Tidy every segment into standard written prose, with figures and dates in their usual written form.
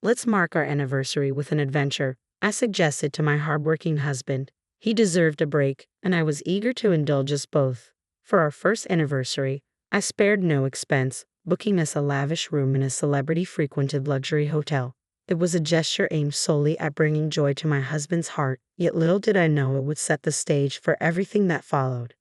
Let's mark our anniversary with an adventure, I suggested to my hardworking husband. He deserved a break, and I was eager to indulge us both. For our first anniversary, I spared no expense, booking us a lavish room in a celebrity-frequented luxury hotel. It was a gesture aimed solely at bringing joy to my husband's heart, yet little did I know it would set the stage for everything that followed.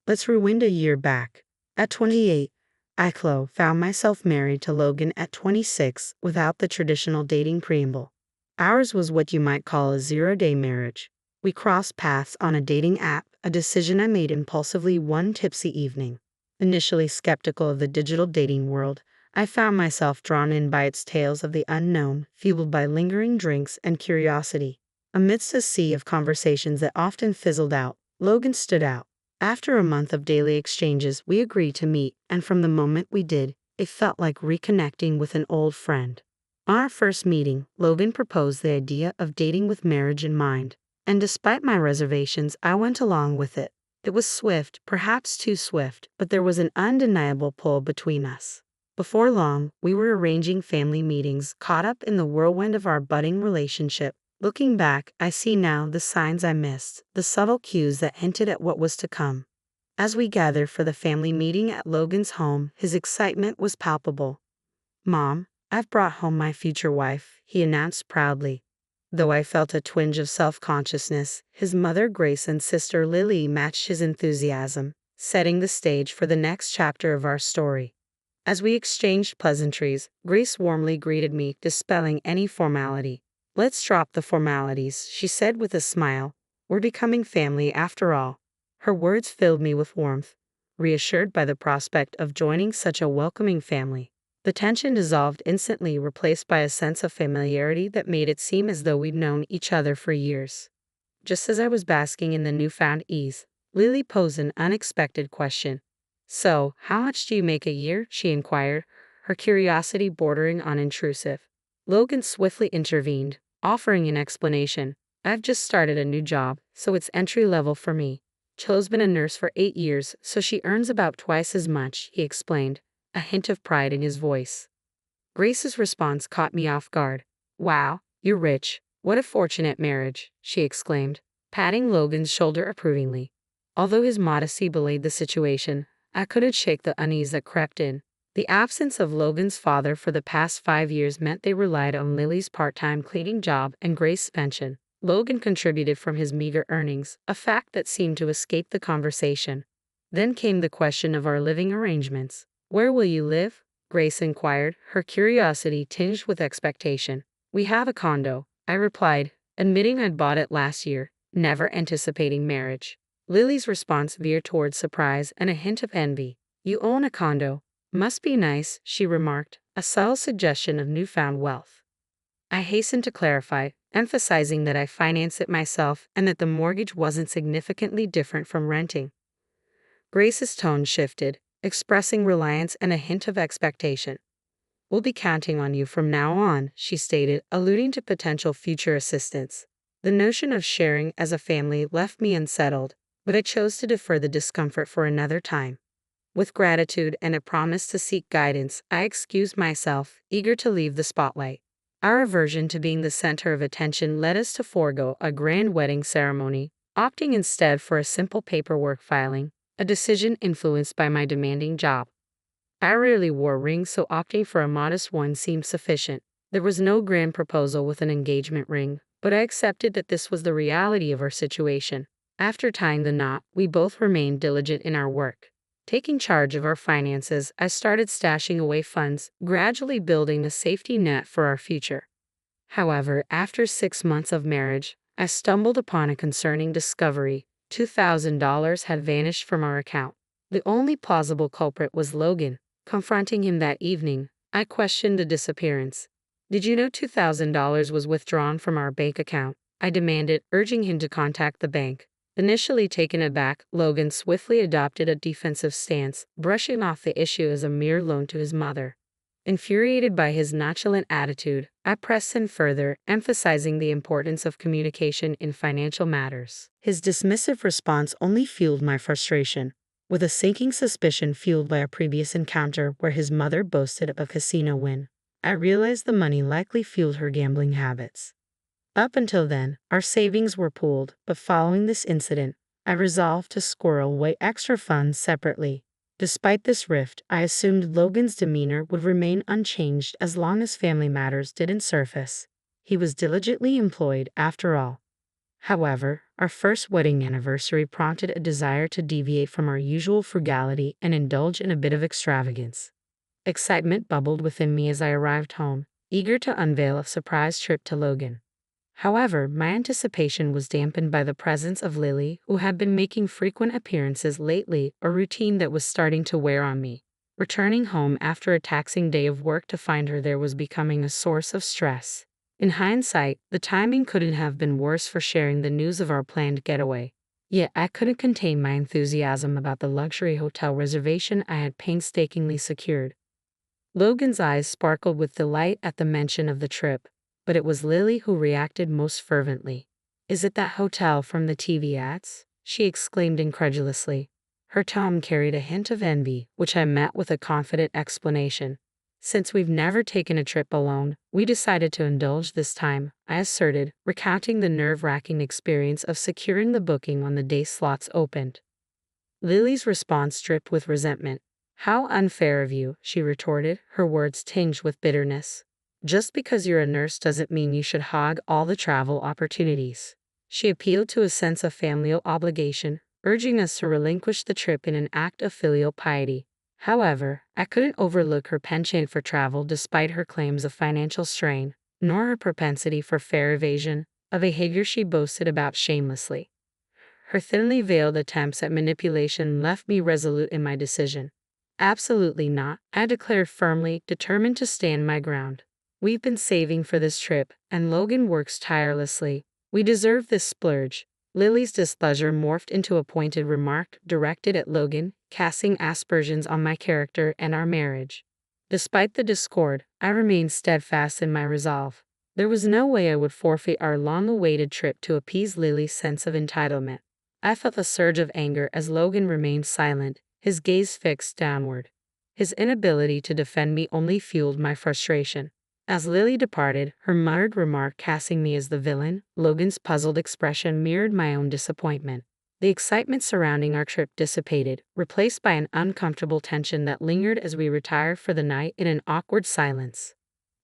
Let's rewind a year back. At 28, I found myself married to Logan at 26 without the traditional dating preamble. Ours was what you might call a zero-day marriage. We crossed paths on a dating app, a decision I made impulsively one tipsy evening. Initially skeptical of the digital dating world, I found myself drawn in by its tales of the unknown, fueled by lingering drinks and curiosity. Amidst a sea of conversations that often fizzled out, Logan stood out. After a month of daily exchanges, we agreed to meet, and from the moment we did, it felt like reconnecting with an old friend. On our first meeting, Logan proposed the idea of dating with marriage in mind, and despite my reservations, I went along with it. It was swift, perhaps too swift, but there was an undeniable pull between us. Before long, we were arranging family meetings, caught up in the whirlwind of our budding relationship. Looking back, I see now the signs I missed, the subtle cues that hinted at what was to come. As we gathered for the family meeting at Logan's home, his excitement was palpable. "Mom, I've brought home my future wife," he announced proudly. Though I felt a twinge of self-consciousness, his mother Grace and sister Lily matched his enthusiasm, setting the stage for the next chapter of our story. As we exchanged pleasantries, Grace warmly greeted me, dispelling any formality. "Let's drop the formalities," she said with a smile. "We're becoming family after all." Her words filled me with warmth, reassured by the prospect of joining such a welcoming family. The tension dissolved instantly, replaced by a sense of familiarity that made it seem as though we'd known each other for years. Just as I was basking in the newfound ease, Lily posed an unexpected question. "So, how much do you make a year?" she inquired, her curiosity bordering on intrusive. Logan swiftly intervened, offering an explanation. "I've just started a new job, so it's entry level for me. Cho's been a nurse for 8 years, so she earns about twice as much," he explained, a hint of pride in his voice. Grace's response caught me off guard. "Wow, you're rich. What a fortunate marriage," she exclaimed, patting Logan's shoulder approvingly. Although his modesty belied the situation, I couldn't shake the unease that crept in. The absence of Logan's father for the past 5 years meant they relied on Lily's part-time cleaning job and Grace's pension. Logan contributed from his meager earnings, a fact that seemed to escape the conversation. Then came the question of our living arrangements. "Where will you live?" Grace inquired, her curiosity tinged with expectation. "We have a condo," I replied, admitting I'd bought it last year, never anticipating marriage. Lily's response veered towards surprise and a hint of envy. "You own a condo? Must be nice," she remarked, a subtle suggestion of newfound wealth. I hastened to clarify, emphasizing that I financed it myself and that the mortgage wasn't significantly different from renting. Grace's tone shifted, expressing reliance and a hint of expectation. "We'll be counting on you from now on," she stated, alluding to potential future assistance. The notion of sharing as a family left me unsettled, but I chose to defer the discomfort for another time. With gratitude and a promise to seek guidance, I excused myself, eager to leave the spotlight. Our aversion to being the center of attention led us to forego a grand wedding ceremony, opting instead for a simple paperwork filing, a decision influenced by my demanding job. I rarely wore rings, so opting for a modest one seemed sufficient. There was no grand proposal with an engagement ring, but I accepted that this was the reality of our situation. After tying the knot, we both remained diligent in our work. Taking charge of our finances, I started stashing away funds, gradually building a safety net for our future. However, after 6 months of marriage, I stumbled upon a concerning discovery. $2,000 had vanished from our account. The only plausible culprit was Logan. Confronting him that evening, I questioned the disappearance. "Did you know $2,000 was withdrawn from our bank account?" I demanded, urging him to contact the bank. Initially taken aback, Logan swiftly adopted a defensive stance, brushing off the issue as a mere loan to his mother. Infuriated by his nonchalant attitude, I pressed him further, emphasizing the importance of communication in financial matters. His dismissive response only fueled my frustration, with a sinking suspicion fueled by a previous encounter where his mother boasted of a casino win. I realized the money likely fueled her gambling habits. Up until then, our savings were pooled, but following this incident, I resolved to squirrel away extra funds separately. Despite this rift, I assumed Logan's demeanor would remain unchanged as long as family matters didn't surface. He was diligently employed, after all. However, our first wedding anniversary prompted a desire to deviate from our usual frugality and indulge in a bit of extravagance. Excitement bubbled within me as I arrived home, eager to unveil a surprise trip to Logan. However, my anticipation was dampened by the presence of Lily, who had been making frequent appearances lately, a routine that was starting to wear on me. Returning home after a taxing day of work to find her there was becoming a source of stress. In hindsight, the timing couldn't have been worse for sharing the news of our planned getaway. Yet I couldn't contain my enthusiasm about the luxury hotel reservation I had painstakingly secured. Logan's eyes sparkled with delight at the mention of the trip, but it was Lily who reacted most fervently. "Is it that hotel from the TV ads?" she exclaimed incredulously. Her tone carried a hint of envy, which I met with a confident explanation. "Since we've never taken a trip alone, we decided to indulge this time," I asserted, recounting the nerve-wracking experience of securing the booking on the day slots opened. Lily's response dripped with resentment. "How unfair of you," she retorted, her words tinged with bitterness. "Just because you're a nurse doesn't mean you should hog all the travel opportunities." She appealed to a sense of familial obligation, urging us to relinquish the trip in an act of filial piety. However, I couldn't overlook her penchant for travel despite her claims of financial strain, nor her propensity for fare evasion, a behavior she boasted about shamelessly. Her thinly veiled attempts at manipulation left me resolute in my decision. "Absolutely not," I declared firmly, determined to stand my ground. "We've been saving for this trip, and Logan works tirelessly. We deserve this splurge." Lily's displeasure morphed into a pointed remark directed at Logan, casting aspersions on my character and our marriage. Despite the discord, I remained steadfast in my resolve. There was no way I would forfeit our long-awaited trip to appease Lily's sense of entitlement. I felt a surge of anger as Logan remained silent, his gaze fixed downward. His inability to defend me only fueled my frustration. As Lily departed, her muttered remark casting me as the villain, Logan's puzzled expression mirrored my own disappointment. The excitement surrounding our trip dissipated, replaced by an uncomfortable tension that lingered as we retired for the night in an awkward silence.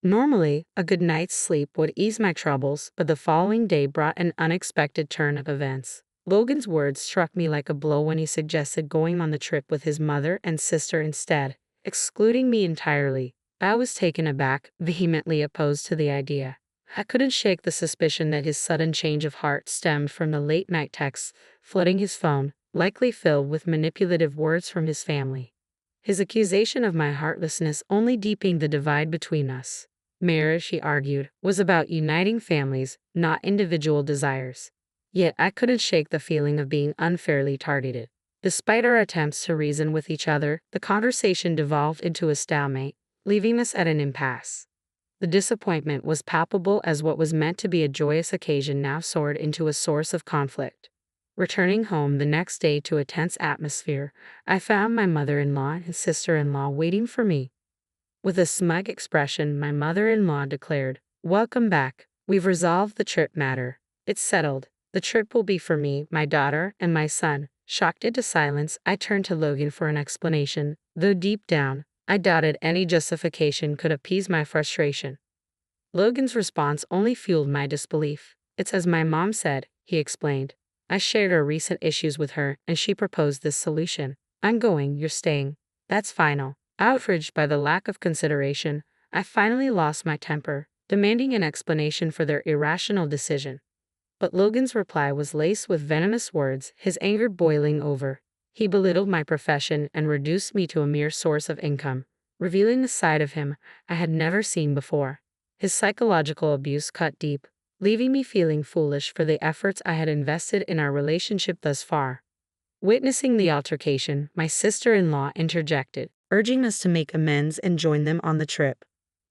Normally, a good night's sleep would ease my troubles, but the following day brought an unexpected turn of events. Logan's words struck me like a blow when he suggested going on the trip with his mother and sister instead, excluding me entirely. I was taken aback, vehemently opposed to the idea. I couldn't shake the suspicion that his sudden change of heart stemmed from the late-night texts flooding his phone, likely filled with manipulative words from his family. His accusation of my heartlessness only deepened the divide between us. Marriage, he argued, was about uniting families, not individual desires. Yet I couldn't shake the feeling of being unfairly targeted. Despite our attempts to reason with each other, the conversation devolved into a stalemate, leaving us at an impasse. The disappointment was palpable as what was meant to be a joyous occasion now soared into a source of conflict. Returning home the next day to a tense atmosphere, I found my mother-in-law and sister-in-law waiting for me. With a smug expression, my mother-in-law declared, "Welcome back. We've resolved the trip matter. It's settled. The trip will be for me, my daughter, and my son." Shocked into silence, I turned to Logan for an explanation, though deep down, I doubted any justification could appease my frustration. Logan's response only fueled my disbelief. "It's as my mom said," he explained. "I shared our recent issues with her, and she proposed this solution. I'm going, you're staying. That's final." Outraged by the lack of consideration, I finally lost my temper, demanding an explanation for their irrational decision. But Logan's reply was laced with venomous words, his anger boiling over. He belittled my profession and reduced me to a mere source of income, revealing a side of him I had never seen before. His psychological abuse cut deep, leaving me feeling foolish for the efforts I had invested in our relationship thus far. Witnessing the altercation, my sister-in-law interjected, urging us to make amends and join them on the trip.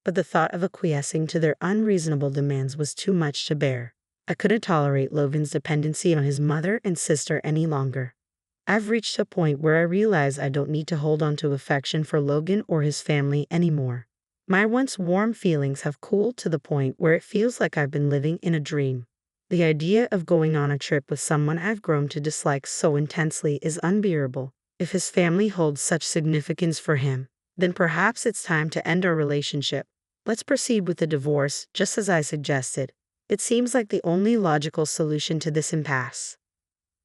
But the thought of acquiescing to their unreasonable demands was too much to bear. I couldn't tolerate Logan's dependency on his mother and sister any longer. I've reached a point where I realize I don't need to hold on to affection for Logan or his family anymore. My once warm feelings have cooled to the point where it feels like I've been living in a dream. The idea of going on a trip with someone I've grown to dislike so intensely is unbearable. If his family holds such significance for him, then perhaps it's time to end our relationship. Let's proceed with the divorce, just as I suggested. It seems like the only logical solution to this impasse.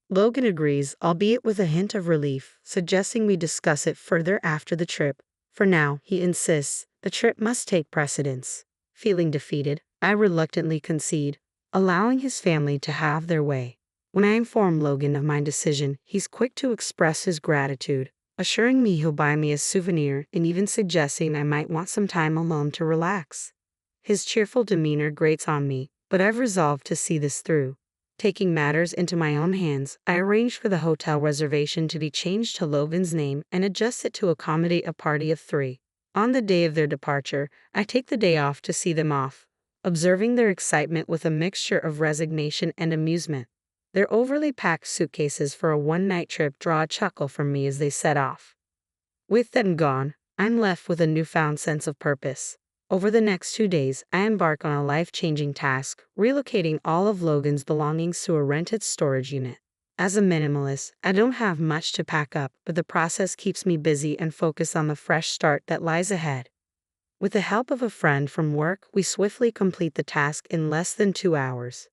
Logan agrees, albeit with a hint of relief, suggesting we discuss it further after the trip. For now, he insists, the trip must take precedence. Feeling defeated, I reluctantly concede, allowing his family to have their way. When I inform Logan of my decision, he's quick to express his gratitude, assuring me he'll buy me a souvenir and even suggesting I might want some time alone to relax. His cheerful demeanor grates on me, but I've resolved to see this through. Taking matters into my own hands, I arranged for the hotel reservation to be changed to Logan's name and adjusted to accommodate a party of 3. On the day of their departure, I take the day off to see them off, observing their excitement with a mixture of resignation and amusement. Their overly packed suitcases for a one-night trip draw a chuckle from me as they set off. With them gone, I'm left with a newfound sense of purpose. Over the next 2 days, I embark on a life-changing task, relocating all of Logan's belongings to a rented storage unit. As a minimalist, I don't have much to pack up, but the process keeps me busy and focused on the fresh start that lies ahead. With the help of a friend from work, we swiftly complete the task in less than 2 hours.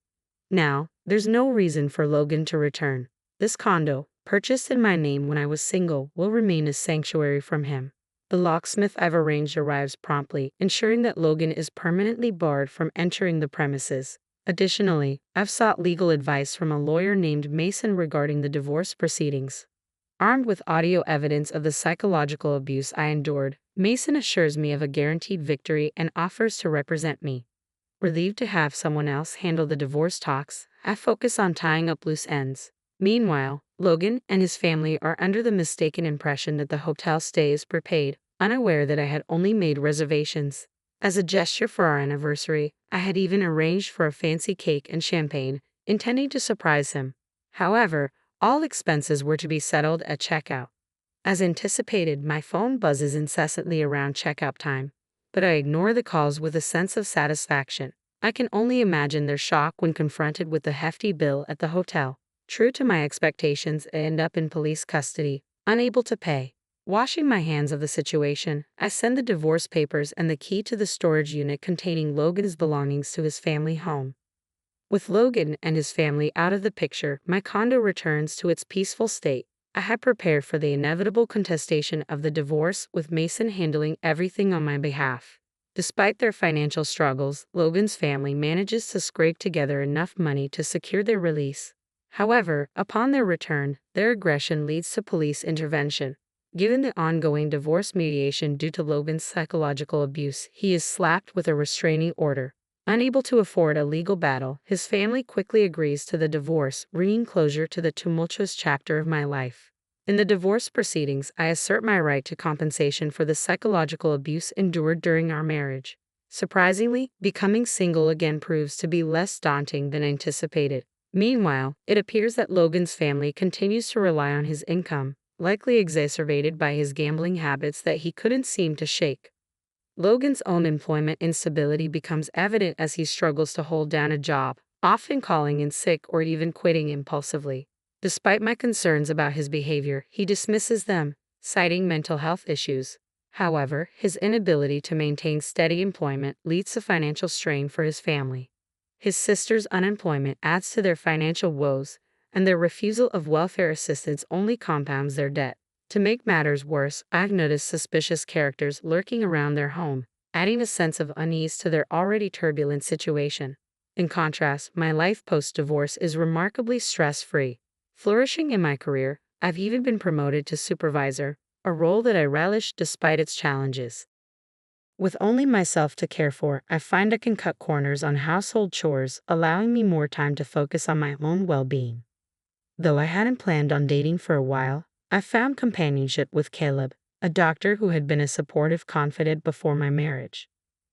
Now, there's no reason for Logan to return. This condo, purchased in my name when I was single, will remain a sanctuary from him. The locksmith I've arranged arrives promptly, ensuring that Logan is permanently barred from entering the premises. Additionally, I've sought legal advice from a lawyer named Mason regarding the divorce proceedings. Armed with audio evidence of the psychological abuse I endured, Mason assures me of a guaranteed victory and offers to represent me. Relieved to have someone else handle the divorce talks, I focus on tying up loose ends. Meanwhile, Logan and his family are under the mistaken impression that the hotel stay is prepaid, unaware that I had only made reservations. As a gesture for our anniversary, I had even arranged for a fancy cake and champagne, intending to surprise him. However, all expenses were to be settled at checkout. As anticipated, my phone buzzes incessantly around checkout time, but I ignore the calls with a sense of satisfaction. I can only imagine their shock when confronted with the hefty bill at the hotel. True to my expectations, I end up in police custody, unable to pay. Washing my hands of the situation, I send the divorce papers and the key to the storage unit containing Logan's belongings to his family home. With Logan and his family out of the picture, my condo returns to its peaceful state. I had prepared for the inevitable contestation of the divorce, with Mason handling everything on my behalf. Despite their financial struggles, Logan's family manages to scrape together enough money to secure their release. However, upon their return, their aggression leads to police intervention. Given the ongoing divorce mediation due to Logan's psychological abuse, he is slapped with a restraining order. Unable to afford a legal battle, his family quickly agrees to the divorce, bringing closure to the tumultuous chapter of my life. In the divorce proceedings, I assert my right to compensation for the psychological abuse endured during our marriage. Surprisingly, becoming single again proves to be less daunting than anticipated. Meanwhile, it appears that Logan's family continues to rely on his income, likely exacerbated by his gambling habits that he couldn't seem to shake. Logan's own employment instability becomes evident as he struggles to hold down a job, often calling in sick or even quitting impulsively. Despite my concerns about his behavior, he dismisses them, citing mental health issues. However, his inability to maintain steady employment leads to financial strain for his family. His sister's unemployment adds to their financial woes, and their refusal of welfare assistance only compounds their debt. To make matters worse, I've noticed suspicious characters lurking around their home, adding a sense of unease to their already turbulent situation. In contrast, my life post-divorce is remarkably stress-free. Flourishing in my career, I've even been promoted to supervisor, a role that I relish despite its challenges. With only myself to care for, I find I can cut corners on household chores, allowing me more time to focus on my own well-being. Though I hadn't planned on dating for a while, I found companionship with Caleb, a doctor who had been a supportive confidant before my marriage.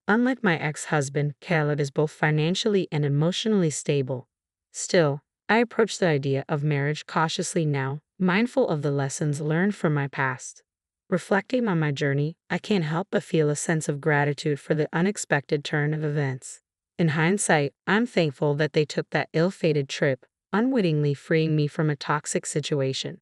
Unlike my ex-husband, Caleb is both financially and emotionally stable. Still, I approach the idea of marriage cautiously now, mindful of the lessons learned from my past. Reflecting on my journey, I can't help but feel a sense of gratitude for the unexpected turn of events. In hindsight, I'm thankful that they took that ill-fated trip, unwittingly freeing me from a toxic situation.